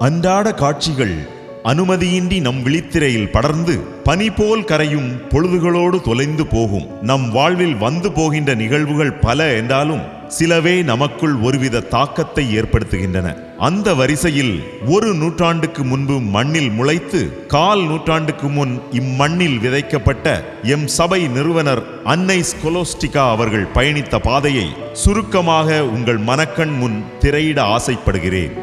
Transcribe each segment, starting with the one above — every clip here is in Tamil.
அன்றாட காட்சிகள் அனுமதியின்றி நம் விழித்திரையில் படர்ந்து பனி போல் கரையும் பொழுதுகளோடு தொலைந்து போகும். நம் வாழ்வில் வந்து போகின்ற நிகழ்வுகள் பல என்றாலும் சிலவே நமக்குள் ஒருவித தாக்கத்தை ஏற்படுத்துகின்றன. அந்த வரிசையில் ஒரு நூற்றாண்டுக்கு முன்பு மண்ணில் முளைத்து 1/4 நூற்றாண்டுக்கு முன் இம்மண்ணில் விதைக்கப்பட்ட எம் சபை நிறுவனர் அன்னை ஸ்கொலோஸ்டிகா அவர்கள் பயணித்த பாதையை சுருக்கமாக உங்கள் மனக்கண் முன் திரையிட ஆசைப்படுகிறேன்.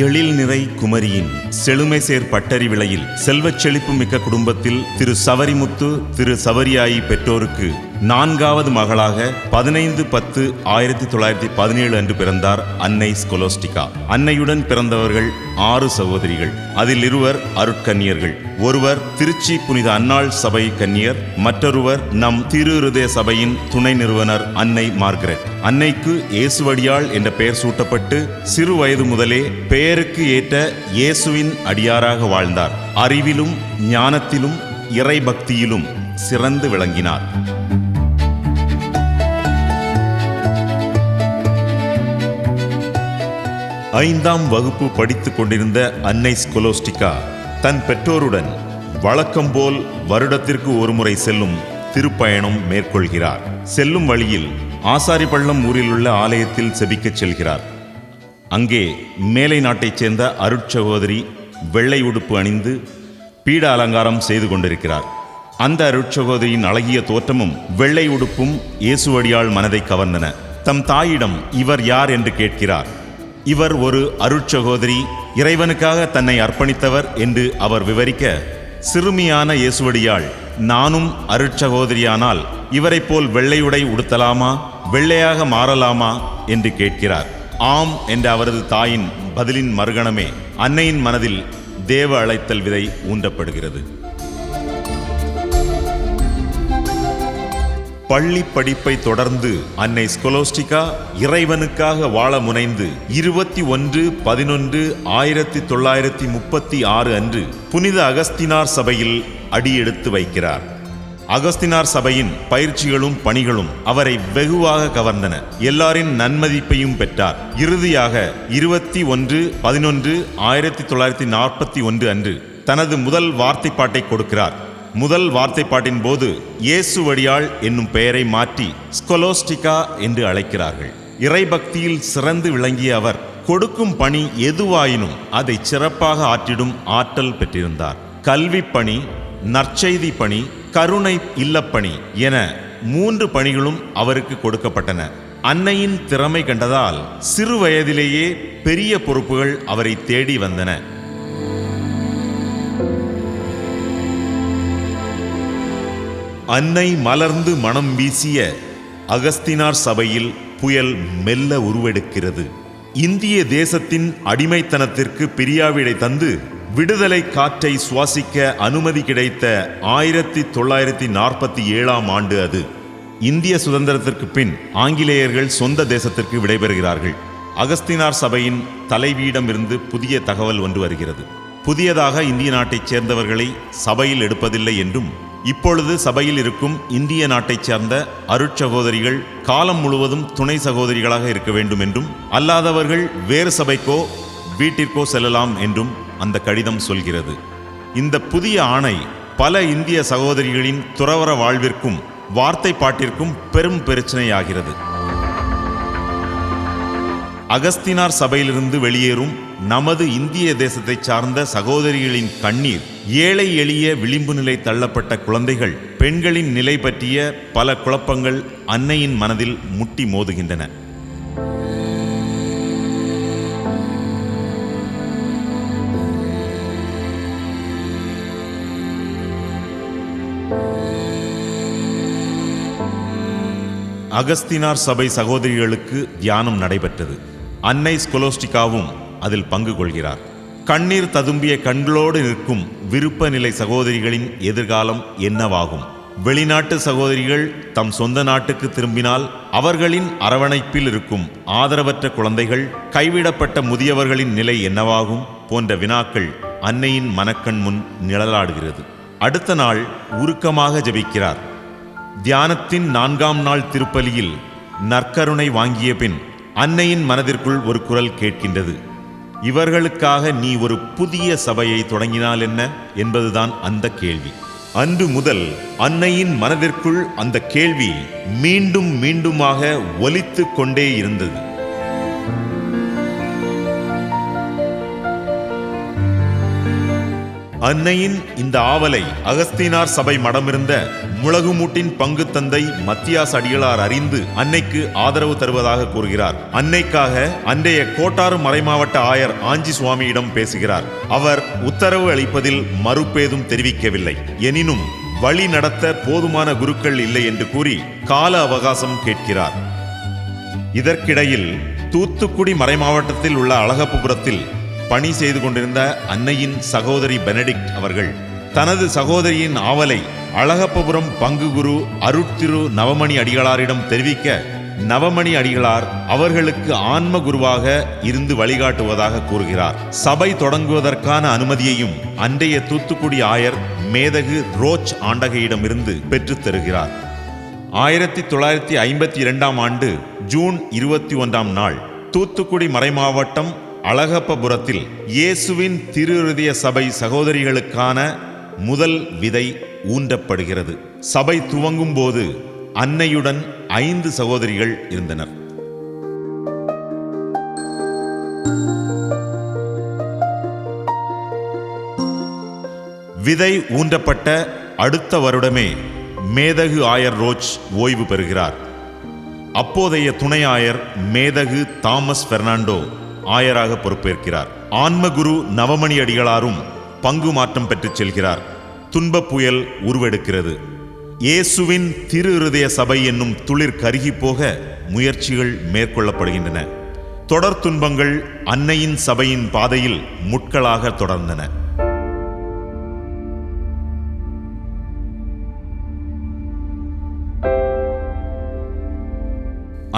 எழில் நிறை குமரியின் செழுமைசேர் பட்டரி விலையில் செல்வச் செழிப்பு மிக்க குடும்பத்தில் திரு சவரிமுத்து திரு சவரியாயி பெற்றோருக்கு 4வது மகளாக 15/10/1917 அன்று பிறந்தார் அன்னை ஸ்கொலோஸ்டிகா. அன்னையுடன் பிறந்தவர்கள் 6 சகோதரிகள். அதில் 2 அருட்கன்னியர்கள். ஒருவர் திருச்சி புனித அன்னாள் சபை கன்னியர், மற்றொருவர் நம் திருஹிருதய சபையின் துணை நிறுவனர் அன்னை மார்கரெட். அன்னைக்கு இயேசுவடியாள் என்ற பெயர் சூட்டப்பட்டு சிறு வயது முதலே பெயருக்கு ஏற்ற இயேசுவின் அடியாராக வாழ்ந்தார். அறிவிலும் ஞானத்திலும் இறை பக்தியிலும் சிறந்து விளங்கினார். ஐந்தாம் வகுப்பு படித்துக் கொண்டிருந்த அன்னை ஸ்கொலோஸ்டிகா தன் பெற்றோருடன் வழக்கம்போல் வருடத்திற்கு ஒருமுறை செல்லும் திருப்பயணம் மேற்கொள்கிறார். செல்லும் வழியில் ஆசாரிப்பள்ளம் ஊரில் உள்ள ஆலயத்தில் செபிக்கச் செல்கிறார். அங்கே மேலை நாட்டைச் சேர்ந்த அருட்சகோதரி வெள்ளை உடுப்பு அணிந்து பீட அலங்காரம் செய்து கொண்டிருக்கிறார். அந்த அருட்சகோதரியின் அழகிய தோற்றமும் வெள்ளை உடுப்பும் இயேசுவடியாள் மனதை கவர்ந்தன. தம் தாயிடம் இவர் யார் என்று கேட்கிறார். இவர் ஒரு அருட்சகோதரி, இறைவனுக்காக தன்னை அர்ப்பணித்தவர் என்று அவர் விவரிக்க, சிறுமியான இயேசுவடியாள், நானும் அருட்சகோதரியானால் இவரைப் போல் வெள்ளையுடை உடுத்தலாமா, வெள்ளையாக மாறலாமா என்று கேட்கிறார். ஆம் என்ற அவரது தாயின் பதிலின் மறுகணமே அன்னையின் மனதில் தேவ அழைத்தல் விதை ஊன்றப்படுகிறது. பள்ளி படிப்பை தொடர்ந்து அன்னை ஸ்கொலோஸ்டிகா இறைவனுக்காக வாழ முனைந்து 21/11/1936 அன்று புனித அகஸ்தினார் சபையில் அடியெடுத்து வைக்கிறார். அகஸ்தினார் சபையின் பயிற்சிகளும் பணிகளும் அவரை வெகுவாக கவர்ந்தன. எல்லாரின் நன்மதிப்பையும் பெற்றார். இறுதியாக 21/11/1941 அன்று தனது முதல் வார்த்தைப்பாட்டை கொடுக்கிறார். முதல் வார்த்தைப்பாட்டின் போது இயேசுவடியாள் என்னும் பெயரை மாற்றி ஸ்கொலோஸ்டிகா என்று அழைக்கிறார்கள். இறைபக்தியில் சிறந்து விளங்கிய அவர் கொடுக்கும் பணி எதுவாயினும் அதை சிறப்பாக ஆற்றிடும் ஆற்றல் பெற்றிருந்தார். கல்வி பணி, நற்செய்தி பணி, கருணை இல்லப்பணி என 3 பணிகளும் அவருக்கு கொடுக்கப்பட்டன. அன்னையின் திறமை கண்டதால் சிறு வயதிலேயே பெரிய பொறுப்புகள் அவரை தேடி வந்தன. அன்னை மலர்ந்து மனம் வீசிய அகஸ்தினார் சபையில் புயல் மெல்ல உருவெடுக்கிறது. இந்திய தேசத்தின் அடிமைத்தனத்திற்கு பிரியாவிடை தந்து விடுதலை காற்றை சுவாசிக்க அனுமதி கிடைத்த 1947ஆம் ஆண்டு அது. இந்திய சுதந்திரத்திற்கு பின் ஆங்கிலேயர்கள் சொந்த தேசத்திற்கு விடைபெறுகிறார்கள். அகஸ்தினார் சபையின் தலைவியிடமிருந்து புதிய தகவல் ஒன்று வருகிறது. புதியதாக இந்திய நாட்டைச் சேர்ந்தவர்களை சபையில் எடுப்பதில்லை என்றும், இப்பொழுது சபையில் இருக்கும் இந்திய நாட்டைச் சேர்ந்த அருட்சகோதரிகள் காலம் முழுவதும் துணை சகோதரிகளாக இருக்க வேண்டும் என்றும், அல்லாதவர்கள் வேறு சபைக்கோ வீட்டிற்கோ செல்லலாம் என்றும் அந்த கடிதம் சொல்கிறது. இந்த புதிய ஆணை பல இந்திய சகோதரிகளின் துறவற வாழ்விற்கும் வார்த்தைப்பாட்டிற்கும் பெரும் பிரச்சனையாகிறது. அகஸ்தினார் சபையிலிருந்து வெளியேறும் நமது இந்திய தேசத்தை சார்ந்த சகோதரிகளின் கண்ணீர், ஏழை எளிய விளிம்பு நிலை தள்ளப்பட்ட குழந்தைகள், பெண்களின் நிலை பற்றிய பல குழப்பங்கள் அன்னையின் மனதில் முட்டி மோதுகின்றன. அகஸ்தினார் சபை சகோதரிகளுக்கு தியானம் நடைபெற்றது. அன்னை ஸ்கொலோஸ்டிகாவும் அதில் பங்கு கொள்கிறார். கண்ணீர் ததும்பிய கண்களோடு நிற்கும் விருப்ப நிலை சகோதரிகளின் எதிர்காலம் என்னவாகும்? வெளிநாட்டு சகோதரிகள் தம் சொந்த நாட்டுக்கு திரும்பினால் அவர்களின் அரவணைப்பில் இருக்கும் ஆதரவற்ற குழந்தைகள், கைவிடப்பட்ட முதியவர்களின் நிலை என்னவாகும் போன்ற வினாக்கள் அன்னையின் மனக்கண் முன் நிழலாடுகிறது. அடுத்த நாள் உருக்கமாக ஜெபிக்கிறார். தியானத்தின் 4ஆம் நாள் திருப்பலியில் நற்கருணை வாங்கிய பின் அன்னையின் மனதிற்குள் ஒரு குரல் கேட்கின்றது. இவர்களுக்காக நீ ஒரு புதிய சபையை தொடங்கினால் என்ன என்பதுதான் அந்த கேள்வி. அன்று முதல் அன்னையின் மனதிற்குள் அந்த கேள்வி மீண்டும் மீண்டுமாக ஒலித்து கொண்டே இருந்தது. அன்னையின் இந்த ஆவலை அகஸ்தீனார் சபை மடமிருந்த முளகுமூட்டின் பங்கு தந்தை மத்தியாஸ் அடிகளார் அறிந்து அன்னைக்கு ஆதரவு தருவதாக கூறுகிறார். அன்னைக்காக அன்றைய கோட்டாறு மறைமாவட்ட ஆயர் ஆஞ்சி சுவாமியிடம் பேசுகிறார். அவர் உத்தரவு அளிப்பதில் மறுப்பேதும் தெரிவிக்கவில்லை. எனினும் வழி நடத்த போதுமான குருக்கள் இல்லை என்று கூறி கால அவகாசம் கேட்கிறார். இதற்கிடையில் தூத்துக்குடி மறைமாவட்டத்தில் உள்ள அழகப்பபுரத்தில் பணி செய்து கொண்டிருந்த அன்னையின் சகோதரி பெனடிக்ட் அவர்கள் தனது சகோதரியின் ஆவலை அழகப்பபுரம் பங்கு குரு அருட்திரு நவமணி அடிகளாரிடம் தெரிவிக்க, நவமணி அடிகளார் அவர்களுக்கு ஆன்ம குருவாக இருந்து வழிகாட்டுவதாக கூறுகிறார். சபை தொடங்குவதற்கான அனுமதியையும் அன்றைய தூத்துக்குடி ஆயர் மேதகு ரோச் ஆண்டகையிடமிருந்து பெற்றுத் தருகிறார். 1952 ஆண்டு ஜூன் 21 நாள் தூத்துக்குடி மறைமாவட்டம் அழகப்பபுரத்தில் இயேசுவின் திரு இருதய சபை சகோதரிகளுக்கான முதல் விதை ஊன்றப்படுகிறது. சபை துவங்கும் போது அன்னையுடன் 5 சகோதரிகள் இருந்தனர். விதை ஊன்றப்பட்ட அடுத்த வருடமே மேதகு ஆயர் ரோச் ஓய்வு பெறுகிறார். அப்போதைய துணை ஆயர் மேதகு தாமஸ் பெர்னாண்டோ ஆயராக பொறுப்பேற்கிறார். ஆன்மகுரு நவமணி அடிகளாரும் பங்கு மாற்றம் பெற்றுச் செல்கிறார். துன்பப் புயல் உருவெடுக்கிறது. இயேசுவின் திரு இருதய சபை என்னும் துளிர் கருகி போக முயற்சிகள் மேற்கொள்ளப்படுகின்றன. தொடர் துன்பங்கள் அன்னையின் சபையின் பாதையில் முட்களாக தொடர்ந்தன.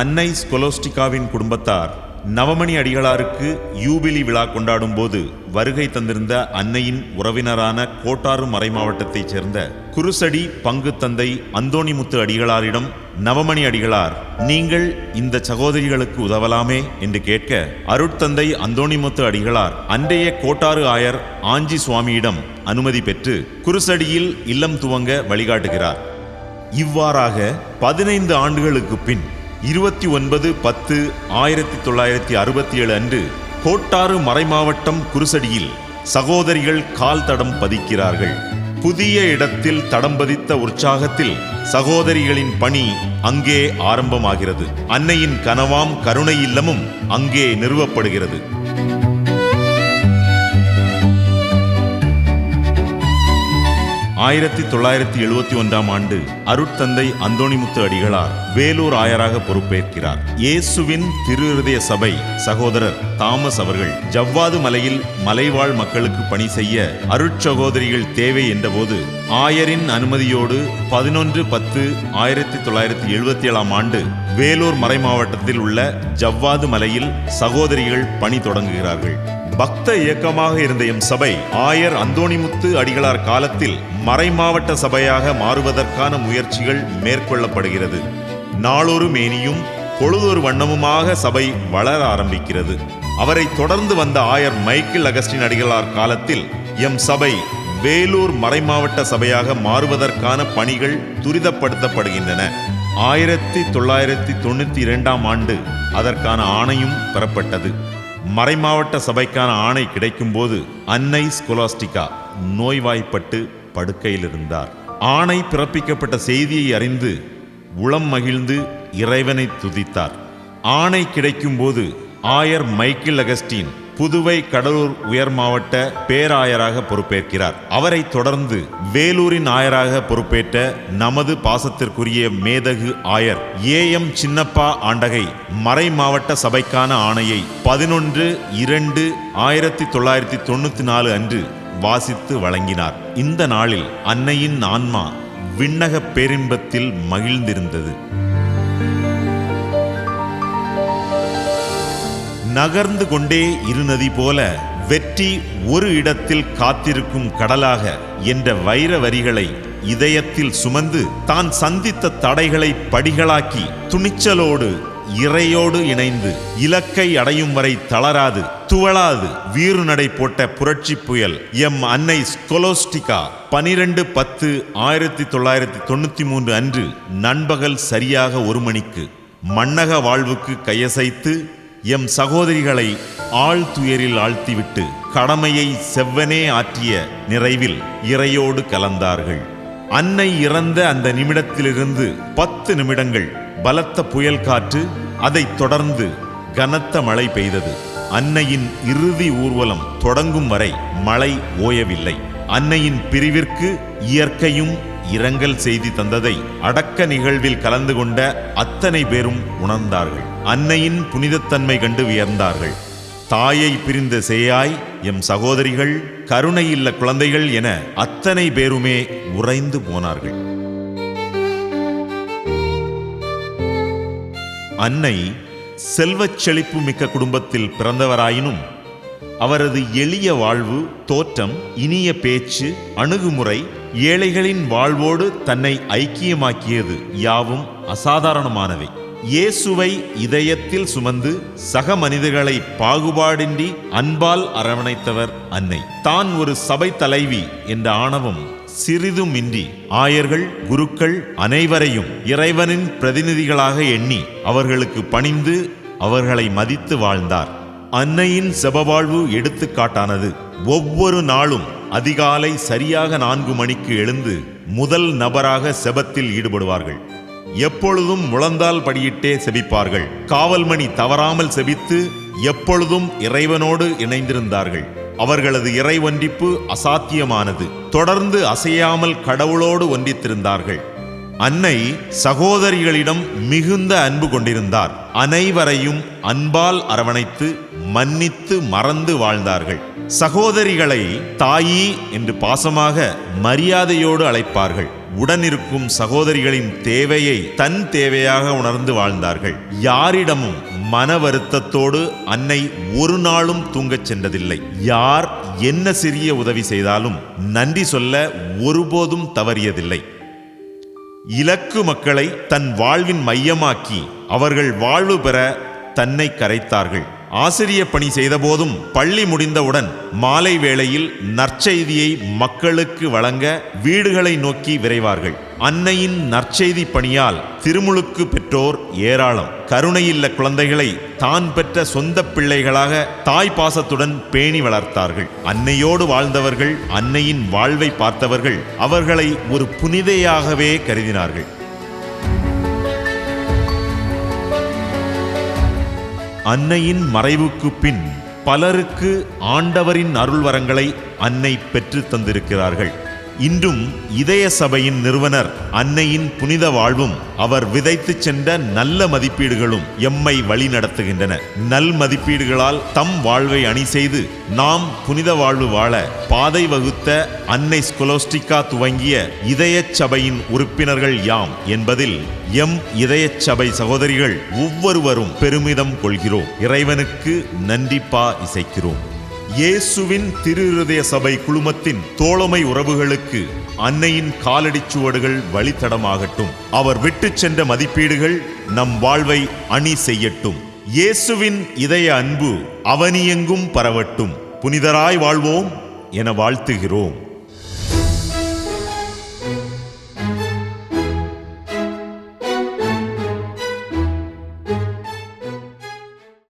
அன்னை ஸ்கொலோஸ்டிகாவின் குடும்பத்தார் நவமணி அடிகளாருக்கு யூபிலி விழா கொண்டாடும் போது வருகை தந்திருந்த அன்னையின் உறவினரான கோட்டாறு மறைமாவட்டத்தைச் சேர்ந்த குருசடி பங்கு தந்தை அந்தோணிமுத்து அடிகளாரிடம் நவமணி அடிகளார், நீங்கள் இந்த சகோதரிகளுக்கு உதவலாமே என்று கேட்க, அருட்தந்தை அந்தோணிமுத்து அடிகளார் அன்றைய கோட்டாறு ஆயர் ஆஞ்சி சுவாமியிடம் அனுமதி பெற்று குருசடியில் இல்லம் துவங்க வழிகாட்டுகிறார். இவ்வாறாக 15 ஆண்டுகளுக்கு பின் 29/10/1967 அன்று கோட்டாறு மறைமாவட்டம் குருசடியில் சகோதரிகள் கால் தடம் பதிக்கிறார்கள். புதிய இடத்தில் தடம் பதித்த உற்சாகத்தில் சகோதரிகளின் பணி அங்கே ஆரம்பமாகிறது. அன்னையின் கனவாம் கருணை இல்லமும் அங்கே நிறுவப்படுகிறது. 1971 ஆண்டு அருட்தந்தை அந்தோணிமுத்து அடிகளார் வேலூர் ஆயராக பொறுப்பேற்கிறார். இயேசுவின் திரு இருதய சபை சகோதரர் தாமஸ் அவர்கள் ஜவ்வாது மலையில் மலைவாழ் மக்களுக்கு பணி செய்ய அருட்சகோதரிகள் தேவை என்றபோது ஆயரின் அனுமதியோடு 11/10/1977 ஆண்டு வேலூர் மறைமாவட்டத்தில் உள்ள ஜவ்வாது மலையில் சகோதரிகள் பணி தொடங்குகிறார்கள். பக்த இயக்கமாக இருந்த எம் சபை ஆயர் அந்தோணிமுத்து அடிகளார் காலத்தில் மறைமாவட்ட சபையாக மாறுவதற்கான முயற்சிகள் மேற்கொள்ளப்படுகிறது. நாளொரு மேனியும் பொழுதொரு வண்ணமுமாக சபை வளர ஆரம்பிக்கிறது. அவரை தொடர்ந்து வந்த ஆயர் மைக்கேல் அகஸ்டின் அடிகளார் காலத்தில் எம் சபை வேலூர் மறைமாவட்ட சபையாக மாறுவதற்கான பணிகள் துரிதப்படுத்தப்படுகின்றன. 1992 ஆண்டு அதற்கான ஆணையும் பெறப்பட்டது. மறைமாவட்ட சபைக்கான ஆணை கிடைக்கும்போது அன்னை ஸ்கொலாஸ்டிகா நோய்வாய்ப்பட்டு படுக்கையில் இருந்தார். ஆணை பிறப்பிக்கப்பட்ட செய்தியை அறிந்து உளம் மகிழ்ந்து இறைவனை துதித்தார். ஆணை கிடைக்கும்போது ஆயர் மைக்கேல் அகஸ்டின் புதுவை கடலூர் உயர் மாவட்ட பேராயராக பொறுப்பேற்கிறார். அவரை தொடர்ந்து வேலூரின் ஆயராக பொறுப்பேற்ற நமது பாசத்திற்குரிய மேதகு ஆயர் ஏஎம் சின்னப்பா ஆண்டகை மறை மாவட்ட சபைக்கான ஆணையை 11/2/1994 அன்று வாசித்து வழங்கினார். இந்த நாளில் அன்னையின் ஆன்மா விண்ணக பேரின்பத்தில் மகிழ்ந்திருந்தது. நகர்ந்து கொண்டே இருநதி போல வெற்றி ஒரு இடத்தில் காத்திருக்கும் கடலாக என்ற வைர வரிகளை இதயத்தில் சுமந்து தான் சந்தித்த தடைகளை படிகளாக்கி துணிச்சலோடு இறையோடு இணைந்து இலக்கை அடையும் வரை தளராது துவளாது வீறு நடை போட்ட புரட்சி புயல் எம் அன்னை ஸ்கொலோஸ்டிகா 12/10/1993 அன்று நண்பகல் சரியாக 1 மணிக்கு மண்ணக வாழ்வுக்கு கையசைத்து எம் சகோதரிகளை ஆழ்துயரில் ஆழ்த்திவிட்டு கடமையை செவ்வனே ஆற்றிய நிறைவில் இறையோடு கலந்தார்கள். அன்னை இறந்த அந்த நிமிடத்திலிருந்து 10 நிமிடங்கள் பலத்த புயல் காற்று, அதைத் தொடர்ந்து கனத்த மழை பெய்தது. அன்னையின் இறுதி ஊர்வலம் தொடங்கும் வரை மழை ஓயவில்லை. அன்னையின் பிரிவிற்கு இயற்கையும் இரங்கல் செய்தி தந்ததை அடக்க நிகழ்வில் கலந்து கொண்ட அத்தனை பேரும் உணர்ந்தார்கள். அன்னையின் புனிதத்தன்மை கண்டு வியர்ந்தார்கள். தாயை பிரிந்த சேயாய் எம் சகோதரிகள், கருணையில்ல குழந்தைகள் என அத்தனை பேருமே உறைந்து போனார்கள். அன்னை செல்வச் செழிப்பு மிக்க குடும்பத்தில் பிறந்தவராயினும் அவரது எளிய வாழ்வு, தோற்றம், இனிய பேச்சு, அணுகுமுறை ஏழைகளின் வாழ்வோடு தன்னை ஐக்கியமாக்கியது யாவும் அசாதாரணமானவை. இயேசுவை இதயத்தில் சுமந்து சக மனிதர்களை பாகுபாடின்றி அன்பால் அரவணைத்தவர் அன்னை. தான் ஒரு சபை தலைவி என்ற ஆணவம் சிறிதுமின்றி ஆயர்கள், குருக்கள் அனைவரையும் இறைவனின் பிரதிநிதிகளாக எண்ணி அவர்களுக்கு பணிந்து அவர்களை மதித்து வாழ்ந்தார். அன்னையின் செபவாழ்வு எடுத்துக்காட்டானது. ஒவ்வொரு நாளும் அதிகாலை சரியாக 4 மணிக்கு எழுந்து முதல் நபராக செபத்தில் ஈடுபடுவார்கள். எப்பொழுதும் முழந்தால் படியிட்டே செபிப்பார்கள். காவல் மணி தவறாமல் செபித்து எப்பொழுதும் இறைவனோடு இணைந்திருந்தார்கள். அவர்களது இறை ஒன்றிப்பு அசாத்தியமானது. தொடர்ந்து அசையாமல் கடவுளோடு ஒன்றித்திருந்தார்கள். அன்னை சகோதரிகளிடம் மிகுந்த அன்பு கொண்டிருந்தார். அனைவரையும் அன்பால் அரவணைத்து மன்னித்து மறந்து வாழ்ந்தார்கள். சகோதரிகளை தாயி என்று பாசமாக மரியாதையோடு அழைப்பார்கள். உடனிருக்கும் சகோதரிகளின் தேவையை தன் தேவையாக உணர்ந்து வாழ்ந்தார்கள். யாரிடமும் மன வருத்தத்தோடு அன்னை ஒரு நாளும் தூங்கச் சென்றதில்லை. யார் என்ன சிறிய உதவி செய்தாலும் நன்றி சொல்ல ஒருபோதும் தவறியதில்லை. இலக்கு மக்களை தன் வாழ்வின் மையமாக்கி அவர்கள் வாழ்வு பெற தன்னை கரைத்தார்கள். ஆசிரிய பணி செய்தபோதும் பள்ளி முடிந்தவுடன் மாலை வேளையில் நற்செய்தியை மக்களுக்கு வழங்க வீடுகளை நோக்கி விரைவார்கள். அன்னையின் நற்செய்தி பணியால் திருமுழுக்கு பெற்றோர் ஏராளம். கருணையில்ல குழந்தைகளை தான் பெற்ற சொந்த பிள்ளைகளாக தாய் பாசத்துடன் பேணி வளர்த்தார்கள். அன்னையோடு வாழ்ந்தவர்கள், அன்னையின் வாழ்வை பார்த்தவர்கள் அவர்களை ஒரு புனிதையாகவே கருதினார்கள். அன்னையின் மறைவுக்கு பின் பலருக்கு ஆண்டவரின் அருள்வரங்களை அன்னை பெற்று தந்திருக்கிறார்கள். இன்றும் இதய சபையின் நிறுவனர் அன்னையின் புனித வாழ்வும் அவர் விதைத்து சென்ற நல்ல மதிப்பீடுகளும் எம்மை வழி நடத்துகின்றன. நல் மதிப்பீடுகளால் தம் வாழ்வை அணி செய்து நாம் புனித வாழ்வு வாழ பாதை வகுத்த அன்னை ஸ்கொலோஸ்டிகா துவங்கிய இதய சபையின் உறுப்பினர்கள் யாம் என்பதில் எம் இதய சபை சகோதரிகள் ஒவ்வொருவரும் பெருமிதம் கொள்கிறோம். இறைவனுக்கு நன்றிப்பா இசைக்கிறோம். இயேசுவின் திருஹிருதய சபை குழுமத்தின் தோழமை உறவுகளுக்கு அன்னையின் காலடிச்சுவடுகள் வழித்தடமாகட்டும். அவர் விட்டு சென்ற மதிப்பீடுகள் நம் வாழ்வை அணி செய்யட்டும். இயேசுவின் இதய அன்பு அவனியெங்கும் பரவட்டும். புனிதராய் வாழ்வோம் என வாழ்த்துகிறோம்.